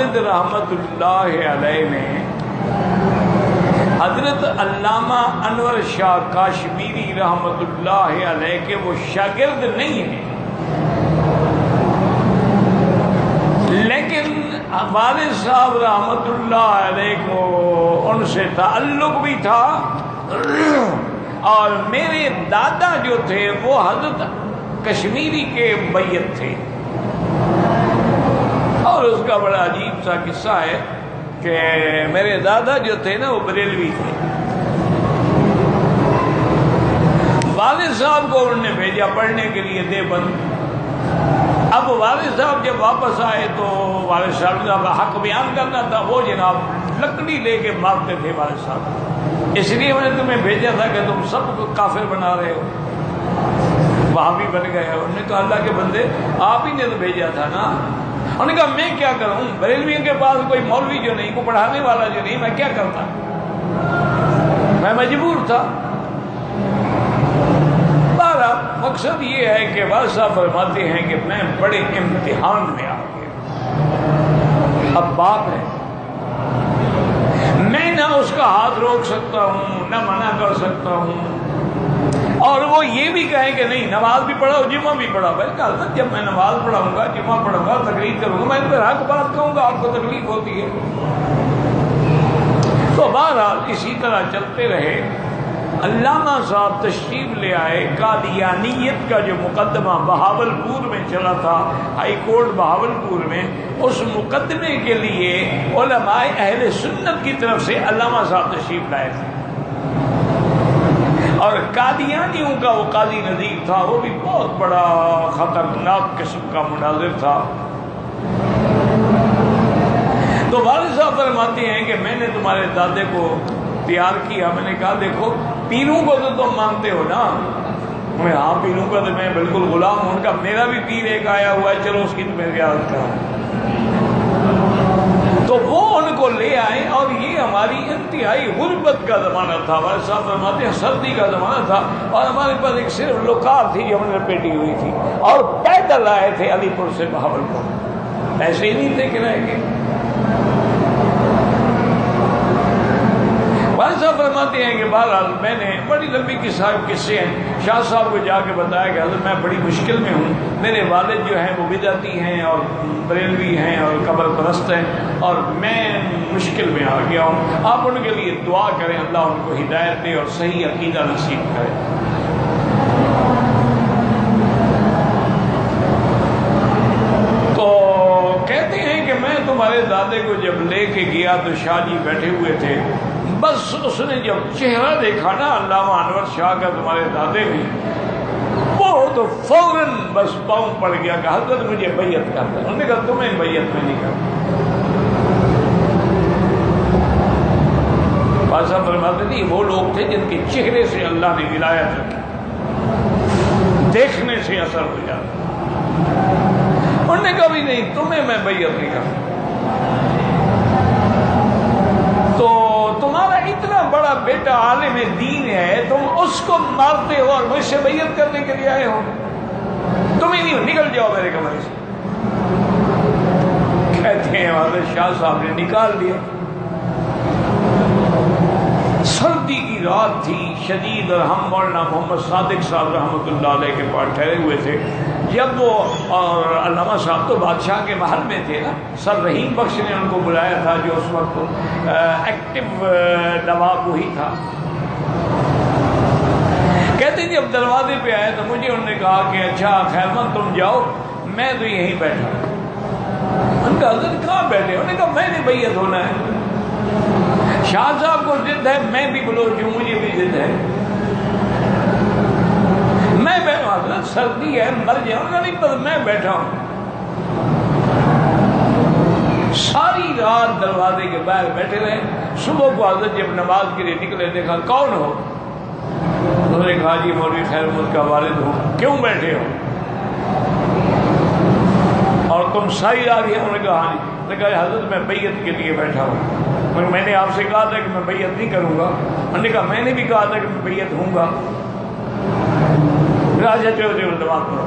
والد رحمت اللہ علیہ نے حضرت علامہ انور شاہ کاشمیری رحمت اللہ علیہ کے وہ شاگرد نہیں ہیں، لیکن والد صاحب رحمت اللہ علیہ کو ان سے تعلق بھی تھا، اور میرے دادا جو تھے وہ حضرت کشمیری کے بیعت تھے۔ اور اس کا بڑا عجیب سا قصہ ہے کہ میرے دادا جو تھے نا وہ بریلوی تھے، والد صاحب کو انہوں نے بھیجا پڑھنے کے لیے دیوبند۔ اب والد صاحب جب واپس آئے تو والد صاحب کا حق بیان کرنا تھا، وہ جناب لکڑی لے کے مارتے تھے والد صاحب، اس لیے میں نے تمہیں بھیجا تھا کہ تم سب کو کافر بنا رہے ہو، وہاں بھی بن گئے۔ انہوں نے کہا اللہ کے بندے آپ ہی نے تو بھیجا تھا نا۔ انہوں نے کہا میں کیا کروں، بریلویوں کے پاس کوئی مولوی جو نہیں، کوئی پڑھانے والا جو نہیں، میں کیا کرتا، میں مجبور تھا۔ بہرحال مقصد یہ ہے کہ والد صاحب فرماتے ہیں کہ میں بڑے امتحان میں آ گیا، اب بات ہے میں نہ اس کا ہاتھ روک سکتا ہوں نہ منع کر سکتا ہوں، اور وہ یہ بھی کہیں کہ نہیں نماز بھی پڑھاؤ جمعہ بھی پڑھاؤ۔ میں کہا حضرت جب میں نماز پڑھاؤں گا جمعہ پڑھوں گا تقریر کروں گا میں پھر حق بات کہوں گا، آپ کو تکلیف ہوتی ہے۔ تو بہرحال اسی طرح چلتے رہے۔ علامہ صاحب تشریف لے آئے، قادیانیت کا جو مقدمہ بہاولپور میں چلا تھا، ہائی کورٹ بہاولپور میں، اس مقدمے کے لیے علماء اہل سنت کی طرف سے علامہ صاحب تشریف لائے تھے، اور قادیانیوں کا وہ قاضی نذیر تھا، وہ بھی بہت بڑا خطرناک قسم کا مناظر تھا۔ تو والد صاحب فرماتے ہیں کہ میں نے تمہارے دادے کو تیار کیا، میں نے کہا دیکھو پیروں کو تو تم مانتے ہو نا، میں ہاں پیروں کا تو میں بالکل غلام ہوں، ان کا میرا بھی پیر ایک آیا ہوا ہے، چلو اس کی تو میرے یاد کرا۔ تو وہ ان کو لے آئے، اور یہ ہماری انتہائی غربت کا زمانہ تھا، والد صاحب فرماتے ہیں سردی کا زمانہ تھا، اور ہمارے پاس ایک صرف لوکار تھی جو ہم نے لپیٹی ہوئی تھی، اور پیدل آئے تھے علی پور سے بہاولپور، ایسے ہی نہیں تھے کرائے کے۔ والد صاحب فرماتے ہیں کہ بہرحال میں نے بڑی لمبی قصے ہیں، شاہ صاحب کو جا کے بتایا کہ حضرت میں بڑی مشکل میں ہوں، میرے والد جو ہیں وہ بدعتی ہیں اور بریلوی ہیں اور قبر پرست ہیں، اور میں مشکل میں آ گیا ہوں، آپ ان کے لیے دعا کریں اللہ ان کو ہدایت دے اور صحیح عقیدہ نصیب کرے۔ تو کہتے ہیں کہ میں تمہارے دادے کو جب لے کے گیا تو شاہ جی بیٹھے ہوئے تھے، بس اس نے جب چہرہ دیکھا نا علامہ انور شاہ کا تمہارے دادے میں، وہ تو فوراً بس پاؤں پڑ گیا کہ حضرت مجھے بیعت کرتا ہے۔ انہوں نے کہا تمہیں بیعت میں نہیں کرتا۔ بادشاہ فرماتے تھے وہ لوگ تھے جن کے چہرے سے اللہ نے ولایت رکھی، دیکھنے سے اثر ہو جاتا۔ انہوں نے کہا بھی نہیں تمہیں میں بیعت نہیں کرتا۔ تو تمہارا اتنا بڑا بیٹا عالم دین ہے، تم اس کو مارتے ہو اور مجھ سے بیعت کرنے کے لیے آئے ہو، تمہیں نہیں، نکل جاؤ میرے کمرے سے۔ کہتے ہیں حضرت شاہ صاحب نے نکال دیا۔ سردی کی رات تھی شدید، اور ہم مولانا محمد صادق صاحب رحمۃ اللہ علیہ کے پاس ٹھہرے ہوئے تھے، جب وہ اور علامہ صاحب تو بادشاہ کے محل میں تھے نا، سر رحیم بخش نے ان کو بلایا تھا جو اس وقت ایکٹیو نواب وہی تھا۔ کہتے ہیں جب دروازے پہ آئے تو مجھے انہوں نے کہا کہ اچھا خیرمند تم جاؤ، میں تو یہیں بیٹھا۔ ان کا حضرت کہاں بیٹھے؟ انہوں نے کہا میں نے بیعت ہونا ہے، شاہ صاحب کو ضد ہے، میں بھی بلوچ ہوں مجھے بھی ضد ہے، میں بیٹھا، حضرت سردی ہے مر جاؤں گا نہیں پر میں بیٹھا ہوں۔ ساری رات دروازے کے باہر بیٹھے رہے، صبح کو حضرت جب نماز کے لیے نکلے دیکھا کون ہو؟ انہوں نے کہا جی مولوی خیرمحمد کا والد ہوں۔ کیوں بیٹھے ہو؟ اور تم ساری رات ہی؟ انہوں نے کہا ہاں جی۔ نے کہا حضرت میں بیعت کے لیے بیٹھا ہوں، میں نے آپ سے کہا تھا کہ میں بیعت نہیں کروں گا۔ انہوں نے کہا میں نے بھی کہا تھا کہ میں بیعت ہوں گا۔ راجہ چودھری نماز پڑھو،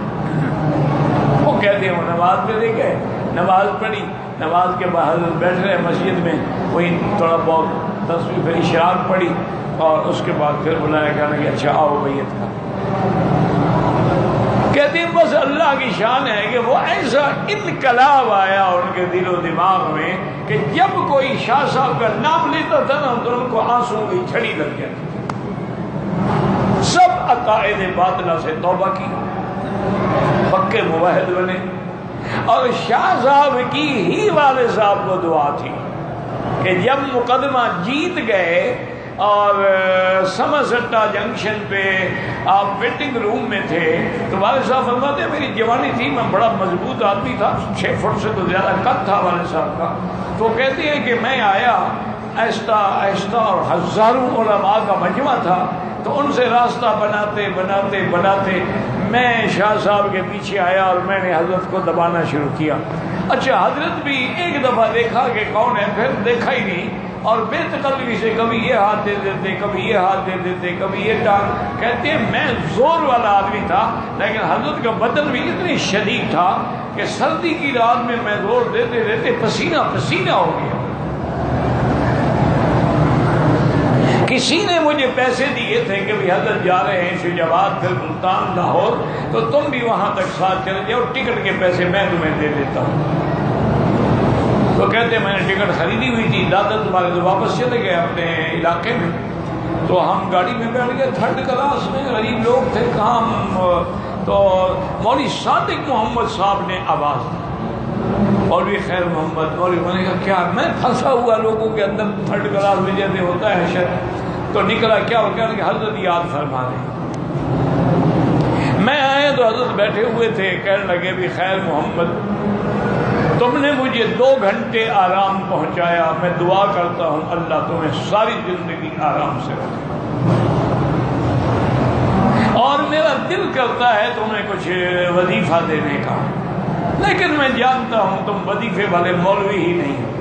وہ کہتے ہیں وہ نماز میں لے گئے، نماز پڑھی، نماز کے بعد بیٹھ رہے مسجد میں، وہی تھوڑا بہت 10ویں پھر اشراق پڑھی، اور اس کے بعد پھر بلایا کہنے کہ اچھا آؤ بیعت کا۔ کہتے ہیں بس اللہ کی شان ہے کہ وہ ایسا انقلاب آیا ان کے دل و دماغ میں کہ جب کوئی شاہ صاحب کا نام لیتا تھا نا تو ان کو آنسو کی جھڑی لگ جاتی، سب عقائد باطلہ سے توبہ کی، پکے موحد بنے۔ اور شاہ صاحب کی ہی والد صاحب کو دعا تھی کہ جب مقدمہ جیت گئے اور سمرسٹا جنکشن پہ آپ ویٹنگ روم میں تھے تو والد صاحب فرماتے میری جوانی تھی، میں بڑا مضبوط آدمی تھا، 6 فٹ سے تو زیادہ قد تھا والد صاحب کا، تو کہتے ہیں کہ میں آیا آہستہ آہستہ اور ہزاروں علماء کا مجمع تھا، تو ان سے راستہ بناتے بناتے بناتے میں شاہ صاحب کے پیچھے آیا اور میں نے حضرت کو دبانا شروع کیا۔ اچھا حضرت بھی ایک دفعہ دیکھا کہ کون ہے، پھر دیکھا ہی نہیں، اور بے تکلفی سے کبھی یہ ہاتھ دے دیتے، کبھی یہ ہاتھ دے دیتے، کبھی یہ ٹانگ۔ کہتے ہیں میں زور والا آدمی تھا، لیکن حضرت کا بدن بھی اتنی شدید تھا کہ سردی کی رات میں میں زور دیتے دیتے پسینہ پسینہ ہو گیا۔ کسی نے مجھے پیسے دیے تھے کہ بھی حضرت جا رہے ہیں شجاعت پھر ملتان لاہور، تو تم بھی وہاں تک ساتھ چلے جاؤ، ٹکٹ کے پیسے میں تمہیں دے دیتا ہوں۔ تو کہتے ہیں میں نے ٹکٹ خریدی ہوئی تھی، دادا تمہارے تو واپس چلے گئے اپنے علاقے میں، تو ہم گاڑی میں بیٹھ گئے 3rd کلاس میں، غریب لوگ تھے کہاں تو مولوی صادق محمد صاحب نے آواز دی، مولوی خیر محمد مولوی، میں نے کہا کیا؟ میں پھنسا ہوا لوگوں کے اندر 3rd کلاس میں جیسے ہوتا ہے شر، تو نکلا کیا ہو کہ حضرت یاد فرما رہے۔ میں آیا تو حضرت بیٹھے ہوئے تھے، کہنے لگے بھی خیر محمد تم نے مجھے 2 گھنٹے آرام پہنچایا، میں دعا کرتا ہوں اللہ تمہیں ساری زندگی آرام سے رکھے، اور میرا دل کرتا ہے تمہیں کچھ وظیفہ دینے کا، لیکن میں جانتا ہوں تم وظیفے والے مولوی ہی نہیں ہو،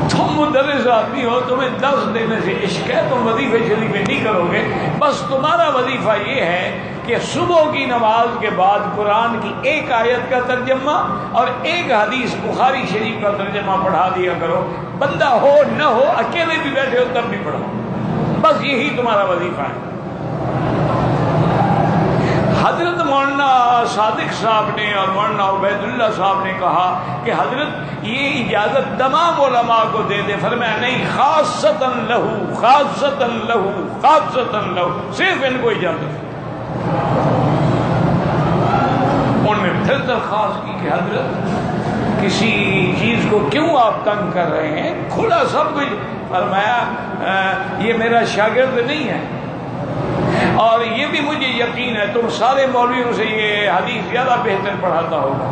تم مدرس آدمی ہو، تمہیں درس دینے سے عشق ہے، تم وظیفے شریفے نہیں کرو گے، بس تمہارا وظیفہ یہ ہے کہ صبح کی نماز کے بعد قرآن کی 1 آیت کا ترجمہ اور 1 حدیث بخاری شریف کا ترجمہ پڑھا دیا کرو، بندہ ہو نہ ہو، اکیلے بھی بیٹھے ہو تب بھی پڑھو، بس یہی تمہارا وظیفہ ہے۔ حضرت مولانا صادق صاحب نے اور مولانا عبید اللہ صاحب نے کہا کہ حضرت یہ اجازت تمام علماء کو دے دے، فرمایا نہیں، خاصتاً لہو خاصتاً لہو خاصتاً لہو، صرف ان کو اجازت۔ انہوں نے پھر درخواست کی کہ حضرت کسی چیز کو کیوں آپ تنگ کر رہے ہیں، کھلا سب کچھ۔ فرمایا یہ میرا شاگرد نہیں ہے، اور یہ بھی مجھے یقین ہے تم سارے مولویوں سے یہ حدیث زیادہ بہتر پڑھاتا ہوگا۔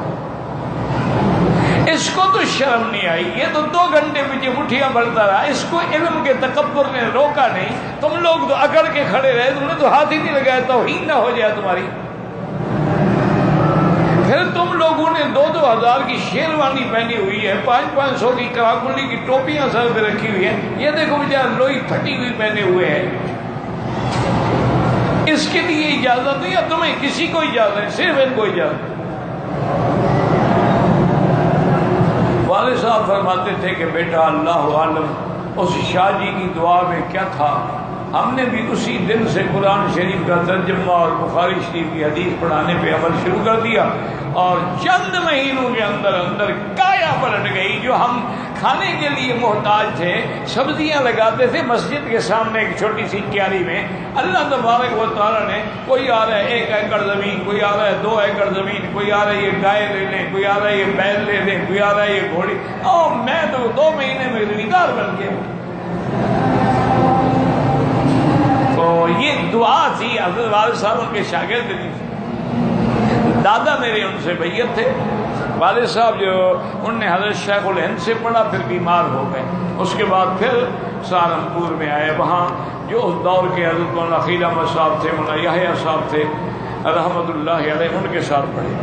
اس کو تو شرم نہیں آئی، یہ تو 2 گھنٹے مجھے مٹھیاں بھرتا رہا، اس کو علم کے تکبر نے روکا نہیں، تم لوگ تو اکڑ کے کھڑے رہے، تم نے تو ہاتھ ہی نہیں لگایا، توہین نہ ہو جائے تمہاری۔ پھر تم لوگوں نے 2-2 ہزار کی شیروانی پہنی ہوئی ہے، 500 کی کراکلی کی ٹوپیاں سر پہ رکھی ہوئی ہیں، یہ دیکھو بیچارہ لوئی پھٹی ہوئی پہنے ہوئے ہیں، اس کے لیے اجازت نہیں، یا تمہیں کسی کو اجازت نہیں، صرف ان کو اجازت۔ والد صاحب فرماتے تھے کہ بیٹا اللہ عالم اس شاہ جی کی دعا میں کیا تھا، ہم نے بھی اسی دن سے قرآن شریف کا ترجمہ اور بخاری شریف کی حدیث پڑھانے پہ عمل شروع کر دیا، اور چند مہینوں کے اندر اندر کایا پلٹ گئی۔ جو ہم کھانے کے لیے محتاج تھے، سبزیاں لگاتے تھے مسجد کے سامنے ایک چھوٹی سی کیاری میں، اللہ تبارک و تعالیٰ نے، کوئی آ رہا ہے 1 ایکڑ زمین، کوئی آ رہا ہے 2 ایکڑ زمین، کوئی آ رہا ہے یہ گائے لے لیں، کوئی آ رہا ہے یہ بیل لے لیں، کوئی آ رہا ہے یہ گھوڑی، اور میں تو 2 مہینے میں زمیندار بن گیا۔ تو یہ دعا تھی، حضرت والد صاحب ان کے شاگرد نہیں تھے، دادا میرے ان سے بیعت تھے۔ والد صاحب جو انہوں نے حضرت شیخ الہند سے پڑھا، پھر بیمار ہو گئے، اس کے بعد پھر سہارنپور میں آئے، وہاں جو اس دور کے حضرت مولانا خلیل احمد صاحب تھے، مولانا یحییٰ صاحب تھے رحمۃ اللہ علیہ، ان کے ساتھ پڑھے۔